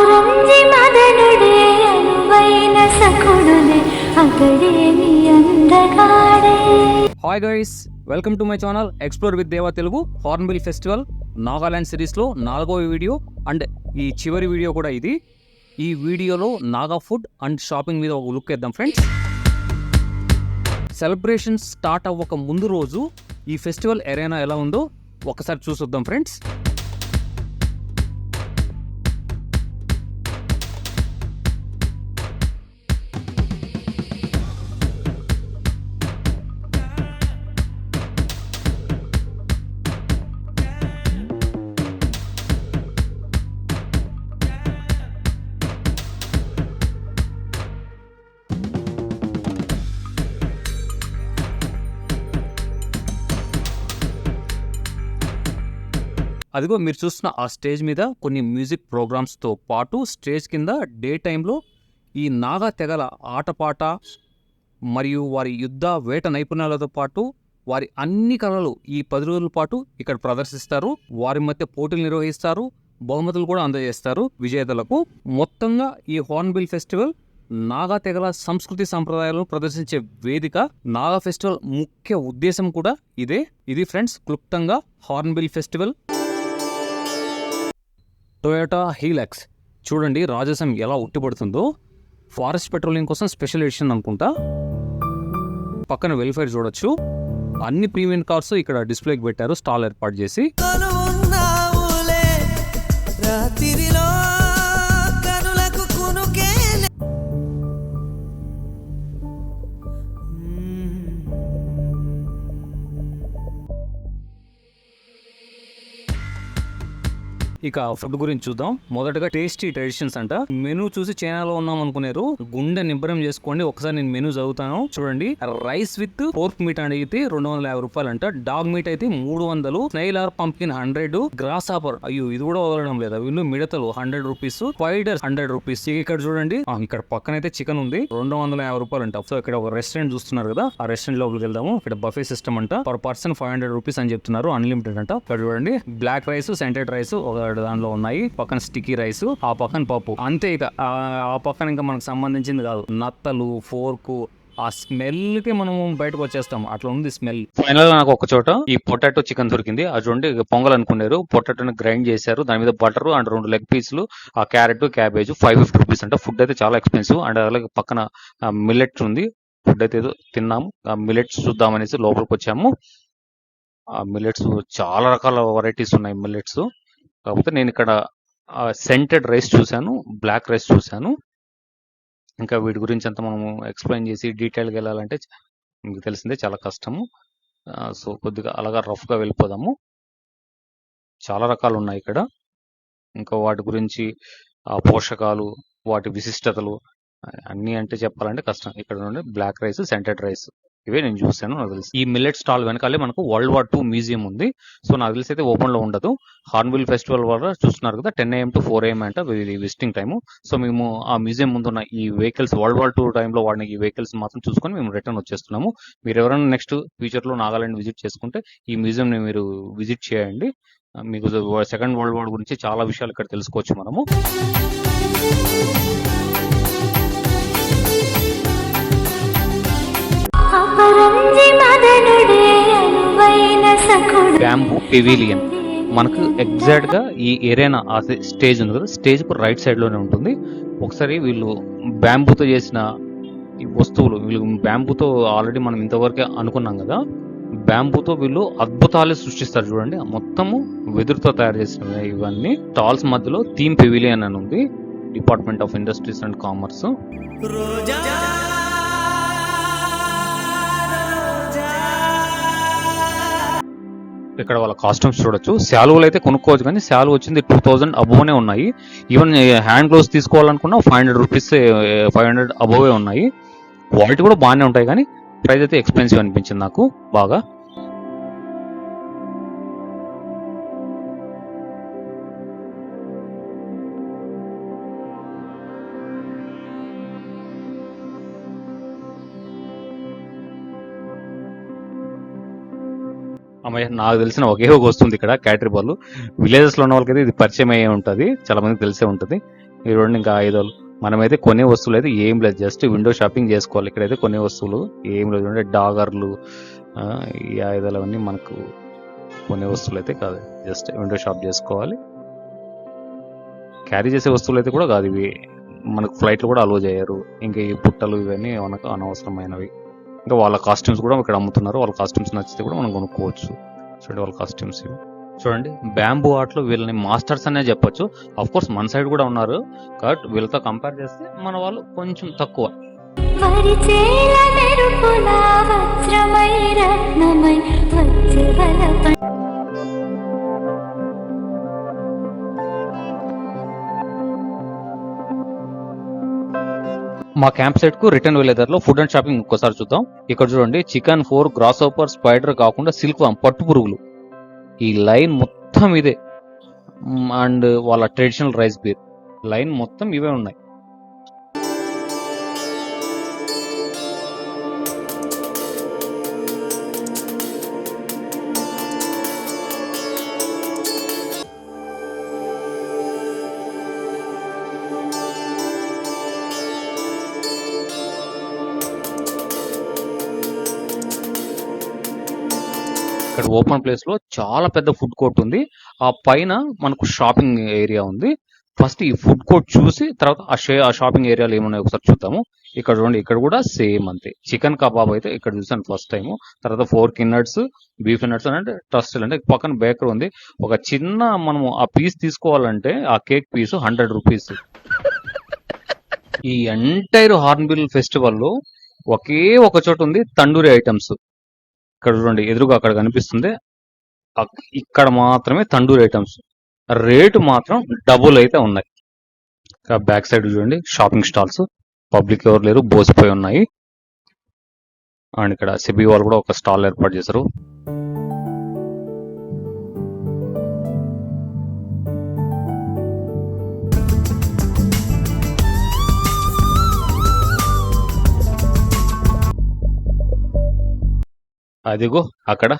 అపరంజి మదనుడే అనువైన సఖుడులే అతడేమి అందగాడే. Hi guys, welcome to my channel explore with Deva Telugu. Hornbill festival Nagaland సిరీస్లో 4వ వీడియో అండ్ ఈ చివరి వీడియో కూడా ఇది. ఈ వీడియోలో నాగా ఫుడ్ అండ్ షాపింగ్ మీద ఒక లుక్ వేద్దాం ఫ్రెండ్స్. సెలబ్రేషన్ స్టార్ట్ అవ్వక ముందు రోజు ఈ ఫెస్టివల్ ఎరేనా ఎలా ఉందో ఒకసారి చూసొద్దాం ఫ్రెండ్స్. అదిగో మీరు చూస్తున్న ఆ స్టేజ్ మీద కొన్ని మ్యూజిక్ ప్రోగ్రామ్స్తో పాటు స్టేజ్ కింద డే టైంలో ఈ నాగా తెగల ఆటపాట మరియు వారి యుద్ధ వేట నైపుణ్యాలతో పాటు వారి అన్ని కళలు ఈ 10 రోజుల పాటు ఇక్కడ ప్రదర్శిస్తారు. వారి మధ్య పోటీలు నిర్వహిస్తారు, బహుమతులు కూడా అందజేస్తారు విజేతలకు. మొత్తంగా ఈ హార్న్బిల్ ఫెస్టివల్ నాగా తెగల సంస్కృతి సంప్రదాయాలను ప్రదర్శించే వేదిక. నాగా ఫెస్టివల్ ముఖ్య ఉద్దేశం కూడా ఇదే. ఇది ఫ్రెండ్స్ క్లుప్తంగా హార్న్బిల్ ఫెస్టివల్. టొయోటా హీలెక్స్ చూడండి రాజసం ఎలా ఉట్టిపడుతుందో. ఫారెస్ట్ పెట్రోలింగ్ కోసం స్పెషల్ ఎడిషన్ అనుకుంటా. పక్కన వెల్ఫేర్ చూడొచ్చు. అన్ని ప్రీమియం కార్స్ ఇక్కడ డిస్ప్లేకి పెట్టారు స్టాల్ ఏర్పాటు చేసి. ఇక ఫుడ్ గురించి చూద్దాం. మొదటగా టేస్టీ ట్రెడిషన్స్ అంట. మెనూ చూసి చైనాలో ఉన్నాం అనుకున్నారు. గుండె నిబ్బరం చేసుకోండి. ఒకసారి నేను మెనూ చదువుతాను చూడండి. రైస్ విత్ పోర్క్ మీట్ అడిగితే 250 రూపాయలు అంట. డాగ్ మీట్ అయితే 300. Snail or pumpkin 100. Grasshopper అయ్యో ఇది కూడా వదలడం లేదా వీళ్ళు. మిడతలు 100 రూపీస్. Spider 100 rupees. ఇక్కడ చూడండి ఇక్కడ పక్కన అయితే చికెన్ ఉంది 250 రూపాయలు అంట. సో ఇక్కడ ఒక రెస్టారెంట్ చూస్తున్నారు కదా, ఆ రెస్టారెంట్ లోపలికి వెళ్దాము. ఇక్కడ బఫే సిస్టమ్ అంట. పర్ పర్సన్ 500 రూపీస్ అని చెప్తున్నారు. అన్లిమిటెడ్ అంట. ఇక్కడ చూడండి బ్లాక్ రైస్, సెంటెడ్ రైస్ ఒక దానిలో ఉన్నాయి. పక్కన స్టిక్కీ రైస్, ఆ పక్కన పప్పు. అంతే. ఇక ఆ పక్కన ఇంకా మనకు సంబంధించింది కాదు. నత్తలు, ఫోర్కు, ఆ స్మెల్ కి మనం బయటకు వచ్చేస్తాం. అట్లా ఉంది స్మెల్. ఫైనల్ గా నాకు ఒక చోట ఈ పొటాటో చికెన్ దొరికింది. అది చూడండి పొంగల్ అనుకున్నారు. పొటాటోని గ్రైండ్ చేశారు. దాని మీద బటర్ అండ్ 2 లెగ్ పీసులు, ఆ క్యారెట్, క్యాబేజ్ 550 రూపీస్ అంట. ఫుడ్ అయితే చాలా ఎక్స్పెన్సివ్. అండ్ అలాగే పక్కన మిల్లెట్స్ ఉంది. ఫుడ్ అయితే ఏదో తిన్నాము. ఆ మిల్లెట్స్ చూద్దామనేసి లోపలికి వచ్చాము. ఆ మిల్లెట్స్ చాలా రకాల వెరైటీస్ ఉన్నాయి మిల్లెట్స్. కాకపోతే నేను ఇక్కడ సెంటెడ్ రైస్ చూశాను, బ్లాక్ రైస్ చూశాను. ఇంకా వీటి గురించి అంతా మనము ఎక్స్ప్లెయిన్ చేసి డీటెయిల్గా వెళ్ళాలంటే మీకు తెలిసిందే చాలా కష్టము. సో కొద్దిగా అలాగా రఫ్గా వెళ్ళిపోదాము. చాలా రకాలు ఉన్నాయి ఇక్కడ. ఇంకా వాటి గురించి ఆ పోషకాలు, వాటి విశిష్టతలు అన్నీ అంటే చెప్పాలంటే కష్టం. ఇక్కడ నుండి బ్లాక్ రైస్, సెంటెడ్ రైస్ ఇవే నేను చూశాను. నాకు తెలిసి ఈ మిల్లెట్ స్టాల్ వెనకాలే మనకు World War II మ్యూజియం ఉంది. సో నాకు తెలిసి అయితే ఓపెన్ లో ఉండదు. హార్న్బిల్ ఫెస్టివల్ వల్ల చూస్తున్నారు కదా 10 AM to 4 AM అంట విజిటింగ్ టైము. సో మేము ఆ మ్యూజియం ముందున్న ఈ వెహికల్స్ World War II టైంలో వాడిన ఈ వెహికల్స్ మాత్రం చూసుకొని మేము రిటర్న్ వచ్చేస్తున్నాము. మీరు ఎవరైనా నెక్స్ట్ ఫ్యూచర్ లో నాగాలాండ్ విజిట్ చేసుకుంటే ఈ మ్యూజియం ని మీరు విజిట్ చేయండి. మీకు సెకండ్ వరల్డ్ వార్ గురించి చాలా విషయాలు ఇక్కడ తెలుసుకోవచ్చు మనము. బ్యాంబూ పెవిలియన్ మనకు ఎగ్జాక్ట్ గా ఈ ఏరియానా ఆ స్టేజ్ ఉంది కదా, స్టేజ్ కు రైట్ సైడ్ లోనే ఉంటుంది. ఒకసారి వీళ్ళు బ్యాంబూతో చేసిన ఈ వస్తువులు, వీళ్ళు బ్యాంబూతో ఆల్రెడీ మనం ఇంతవరకే అనుకున్నాం కదా, బ్యాంబూతో వీళ్ళు అద్భుతాలు సృష్టిస్తారు చూడండి. మొత్తము వెదురుతో తయారు చేసిన ఇవన్నీ. స్టాల్స్ మధ్యలో థీమ్ పెవిలియన్ అని ఉంది. Department of industries and commerce. ఇక్కడ వాళ్ళ కాస్ట్యూమ్స్ చూడొచ్చు. శాలువలు అయితే కొనుక్కోవచ్చు, కానీ శాలువ వచ్చింది 2000 అబోవ్నే ఉన్నాయి. ఈవెన్ హ్యాండ్ గ్లోవ్స్ తీసుకోవాలనుకున్నా 500 రూపీస్ 500 అబోవే ఉన్నాయి. క్వాలిటీ కూడా బాగానే ఉంటాయి, కానీ ప్రైస్ అయితే ఎక్స్పెన్సివ్ అనిపించింది నాకు బాగా. అమ్మాయి నాకు తెలిసిన ఒకే ఒక వస్తుంది ఇక్కడ క్యాటరీ బాల్. విలేజెస్ లో ఉన్న వాళ్ళకైతే ఇది పరిచయం అయ్యే ఉంటుంది, చాలా మందికి తెలిసే ఉంటుంది. ఈ రెండు ఇంకా ఆయుధాలు. మనమైతే కొనే వస్తువులు అయితే ఏం లేదు, జస్ట్ విండో షాపింగ్ చేసుకోవాలి. ఇక్కడైతే కొనే వస్తువులు ఏం లేదు, అంటే డాగర్లు, ఈ ఆయుధాలు అవన్నీ మనకు కొనే వస్తువులు అయితే కాదు, జస్ట్ విండో షాప్ చేసుకోవాలి. క్యారీ చేసే వస్తువులు అయితే కూడా కాదు ఇవి, మనకు ఫ్లైట్లు కూడా అలో చేయరు. ఇంకా ఈ పుట్టలు ఇవన్నీ మనకు అనవసరమైనవి. ఇంకా వాళ్ళ కాస్ట్యూమ్స్ కూడా ఇక్కడ అమ్ముతున్నారు, వాళ్ళ కాస్ట్యూమ్స్ నచ్చితే కూడా మనం కొనుక్కోవచ్చు. చూడండి వాళ్ళ కాస్ట్యూమ్స్ ఇవి. చూడండి బ్యాంబూ ఆర్ట్లో వీళ్ళని మాస్టర్స్ అనే చెప్పొచ్చు. అఫ్ కోర్స్ మన సైడ్ కూడా ఉన్నారు, కాబట్టి వీళ్ళతో కంపేర్ చేస్తే మన వాళ్ళు కొంచెం తక్కువ. వరిచేల మెరుపుల వజ్రమై రత్నమై వచ్చే బలపై మా క్యాంప్ సైట్ కు రిటర్న్ వెళ్ళేదారిలో ఫుడ్ అండ్ షాపింగ్ ఇంకోసారి చూద్దాం. ఇక్కడ చూడండి చికెన్, 4 గ్రాస్ హోపర్, స్పైడర్ కాకుండా సిల్క్ వామ్, పట్టు పురుగులు, ఈ లైన్ మొత్తం ఇదే. అండ్ వాళ్ళ ట్రెడిషనల్ రైస్ బీర్ లైన్ మొత్తం ఇవే ఉన్నాయి. ఇక్కడ ఓపెన్ ప్లేస్ లో చాలా పెద్ద ఫుడ్ కోర్ట్ ఉంది, ఆ పైన మనకు షాపింగ్ ఏరియా ఉంది. ఫస్ట్ ఈ ఫుడ్ కోర్ట్ చూసి తర్వాత ఆ షాపింగ్ ఏరియాలో ఏమున్నాయి ఒకసారి చూద్దాము. ఇక్కడ చూడండి, ఇక్కడ కూడా సేమ్ అంతే. చికెన్ కబాబ్ అయితే ఇక్కడ చూసాను ఫస్ట్ టైం. తర్వాత 4 కిన్నట్స్, బీఫ్ నట్స్ అంటే ట్రస్టెడ్, అంటే పక్కన బేకర్ ఉంది. ఒక చిన్న మనము ఆ పీస్ తీసుకోవాలంటే ఆ కేక్ పీస్ 100 రూపీస్. ఈ ఎంటైర్ హార్న్బిల్ ఫెస్టివల్ లో ఒకే ఒక చోట ఉంది తండూరి ఐటమ్స్. ఇక్కడ చూడండి ఎదురుగా అక్కడ కనిపిస్తుంది, ఇక్కడ మాత్రమే తండూరి ఐటమ్స్. రేటు మాత్రం డబుల్ అయితే ఉన్నాయి. బ్యాక్ సైడ్ చూడండి షాపింగ్ స్టాల్స్, పబ్లిక్ ఎవరు లేరు, బోసిపోయి ఉన్నాయి. అండ్ ఇక్కడ సెబీ వాళ్ళు కూడా ఒక స్టాల్ ఏర్పాటు చేశారు. అదిగో అక్కడ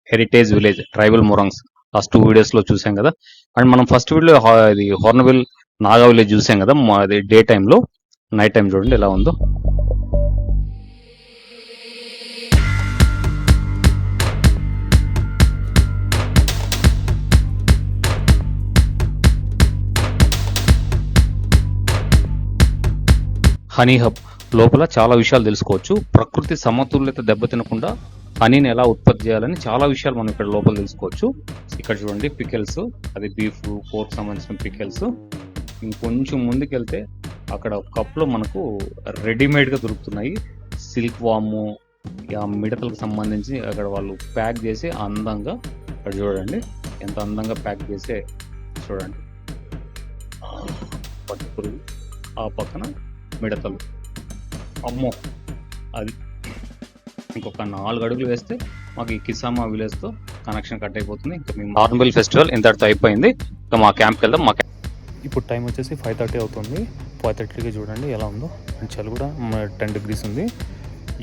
heritage village tribal morungs first 2 videos లో చూసాం కదా. అండ్ మనం ఫస్ట్ వీడియో ఇది హార్న్బిల్ నాగా విలేజ్ చూసాం కదా, అది డే టైంలో. నైట్ టైం చూడండి ఎలా ఉందో. హనీ హబ్ లోపల చాలా విషయాలు తెలుసుకోవచ్చు. ప్రకృతి సమతుల్యత దెబ్బతినకుండా హనీని ఎలా ఉత్పత్తి చేయాలని చాలా విషయాలు మనం ఇక్కడ లోపల తెలుసుకోవచ్చు. ఇక్కడ చూడండి పికెల్స్, అది బీఫ్, పోర్క్ సంబంధించిన పికెల్స్. ఇంకొంచెం ముందుకెళ్తే అక్కడ కప్లో మనకు రెడీమేడ్గా దొరుకుతున్నాయి. సిల్క్ వాము, మిడతలకు సంబంధించి అక్కడ వాళ్ళు ప్యాక్ చేసి అందంగా, ఇక్కడ చూడండి ఎంత అందంగా ప్యాక్ చేసే, చూడండి పట్టు పురుగు, ఆ పక్కన మిడతలు. అమ్మో, అది ఇంకొక 4 అడుగులు వేస్తే మాకు ఈ కిసామా విలేజ్తో కనెక్షన్ కట్ అయిపోతుంది. ఇంకా మేము హార్న్బిల్ ఫెస్టివల్ ఇంతటితో అయిపోయింది. ఇంకా మా క్యాంప్కి వెళ్దాం. ఇప్పుడు టైం వచ్చేసి 5:30 అవుతుంది. 5:30కి చూడండి ఎలా ఉందో. అండ్ చలి కూడా 10 degrees ఉంది.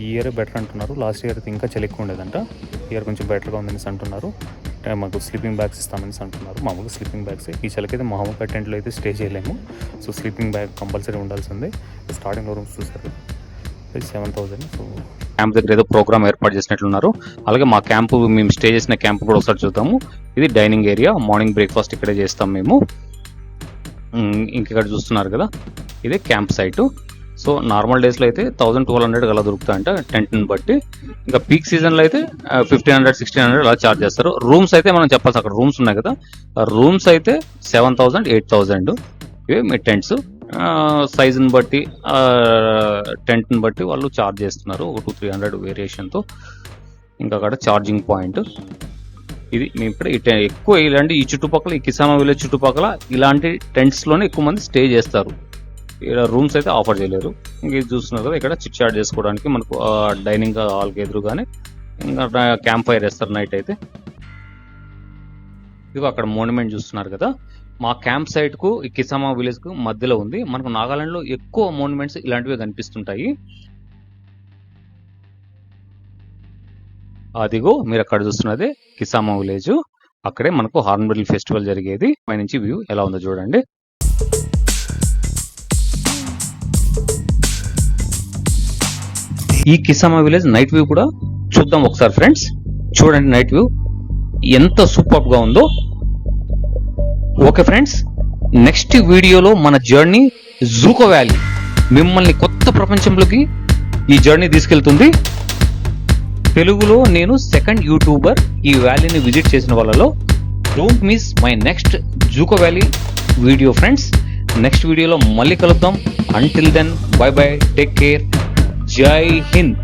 ఈ ఇయర్ బెటర్ అంటున్నారు, లాస్ట్ ఇయర్ అయితే ఇంకా చలి ఎక్కువ ఉండేదంట. ఇయర్ కొంచెం బెటర్గా ఉందనేసి అంటున్నారు. మాకు స్లీపింగ్ బ్యాగ్స్ ఇస్తామనేసి అంటున్నారు. మామూలుగా స్లీపింగ్ బ్యాగ్స్ ఈ చలికైతే మామూలుగా టెంట్లో అయితే స్టే చేయలేము. సో స్లీపింగ్ బ్యాగ్ కంపల్సరీ ఉండాల్సిందే. స్టార్టింగ్ రూమ్స్ చూసారు 7,000. సో క్యాంప్ దగ్గర ఏదో ప్రోగ్రామ్ ఏర్పాటు చేసినట్లున్నారు. అలాగే మా క్యాంపు, మేము స్టే చేసిన క్యాంప్ కూడా ఒకసారి చూద్దాము. ఇది డైనింగ్ ఏరియా, మార్నింగ్ బ్రేక్ఫాస్ట్ ఇక్కడే చేస్తాం మేము. ఇంకెక్కడ చూస్తున్నారు కదా, ఇదే క్యాంప్ సైట్. సో నార్మల్ డేస్లో అయితే 1,200 అలా దొరుకుతాయంట టెంట్ని బట్టి. ఇంకా పీక్ సీజన్లో అయితే 1,500, 1,600 అలా ఛార్జ్ చేస్తారు. రూమ్స్ అయితే మనం చెప్పాల్సి, అక్కడ రూమ్స్ ఉన్నాయి కదా, రూమ్స్ అయితే 7,000, 8,000 ఇవే మీ టెంట్స్. సైజుని బట్టి, టెంట్ని బట్టి వాళ్ళు ఛార్జ్ చేస్తున్నారు, 200-300 వేరియేషన్తో. ఇంకా అక్కడ ఛార్జింగ్ పాయింట్ ఇది. మేము ఇక్కడ ఎక్కువ ఇలాంటి ఈ చుట్టుపక్కల, ఈ కిసామా విలేజ్ చుట్టుపక్కల ఇలాంటి టెంట్స్లోనే ఎక్కువ మంది స్టే చేస్తారు. ఇక్కడ రూమ్స్ అయితే ఆఫర్ చేయలేరు. ఇంక ఇది చూస్తున్నారు కదా, ఇక్కడ చిట్ చాట్ చేసుకోవడానికి మనకు డైనింగ్ హాల్కి ఎదురుగానే ఇంకా క్యాంప్ ఫైర్ వేస్తారు నైట్ అయితే. ఇదిగో అక్కడ మోన్యుమెంట్ చూస్తున్నారు కదా, మా క్యాంప్ సైట్ కు ఈ కిసామా విలేజ్ కు మధ్యలో ఉంది. మనకు నాగాలాండ్ లో ఎక్కువ మోన్యుమెంట్స్ ఇలాంటివి కనిపిస్తుంటాయి. అదిగో మీరు అక్కడ చూస్తున్నది కిసామా విలేజ్, అక్కడే మనకు హార్న్బిల్ ఫెస్టివల్ జరిగేది. పైనుంచి వ్యూ ఎలా ఉందో చూడండి. ఈ కిసామా విలేజ్ నైట్ వ్యూ కూడా చూద్దాం ఒకసారి ఫ్రెండ్స్. చూడండి నైట్ వ్యూ ఎంత సూపర్ గా ఉందో. ఓకే ఫ్రెండ్స్, నెక్స్ట్ వీడియోలో మన జర్నీ జూకో వ్యాలీ మిమ్మల్ని కొత్త ప్రపంచంలోకి ఈ జర్నీ తీసుకెళ్తుంది. తెలుగులో నేను సెకండ్ యూట్యూబర్ ఈ వ్యాలీని విజిట్ చేసిన వాళ్ళలో. Don't miss my next Dzukou valley video friends. Next వీడియోలో మళ్ళీ కలుద్దాం. Until then bye bye, take care, Jai Hind.